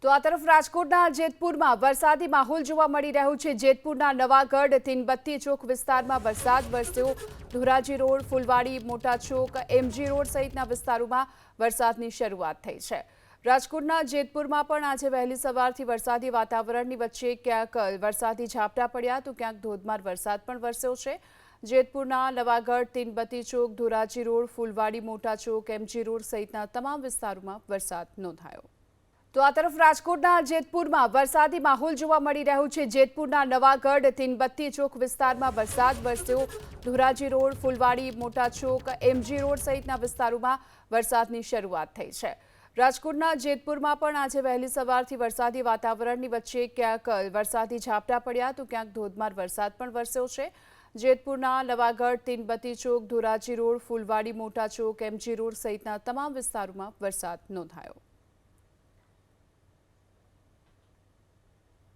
તો આ તરફ રાજકોટના જેતપુરમાં વરસાદી માહોલ જોવા મળી રહ્યો છે। જેતપુરના નવાગઢ તીનબત્તી ચોક વિસ્તારમાં વરસાદ વરસ્યો। ધોરાજી રોડ, ફુલવાડી, મોટા ચોક, એમજી રોડ સહિતના વિસ્તારોમાં વરસાદની શરૂઆત થઈ છે। રાજકોટના જેતપુરમાં પણ આજે વહેલી સવારથી વરસાદી વાતાવરણની વચ્ચે ક્યાંક વરસાદી ઝાપટા પડ્યા તો ક્યાંક ધોધમાર વરસાદ પણ વરસ્યો છે। જેતપુરના નવાગઢ, તીનબત્તી ચોક, ધોરાજી રોડ, ફુલવાડી, મોટા ચોક, એમજી રોડ સહિતના તમામ વિસ્તારોમાં વરસાદ નોંધાયો। તો આ તરફ રાજકોટના જેતપુરમાં વરસાદી માહોલ જોવા મળી રહ્યો છે। જેતપુરના નવાગઢ, તીનબત્તી ચોક વિસ્તારમાં વરસાદ વરસ્યો। ધોરાજી રોડ, ફુલવાડી, મોટા ચોક, એમજી રોડ સહિતના વિસ્તારોમાં વરસાદની શરૂઆત થઈ છે। રાજકોટના જેતપુરમાં પણ આજે વહેલી સવારથી વરસાદી વાતાવરણની વચ્ચે ક્યાંક વરસાદી ઝાપટા પડ્યા તો ક્યાંક ધોધમાર વરસાદ પણ વરસ્યો છે। જેતપુરના નવાગઢ, તીનબત્તી ચોક, ધોરાજી રોડ, ફુલવાડી, મોટા ચોક, એમજી રોડ સહિતના તમામ વિસ્તારોમાં વરસાદ નોંધાયો।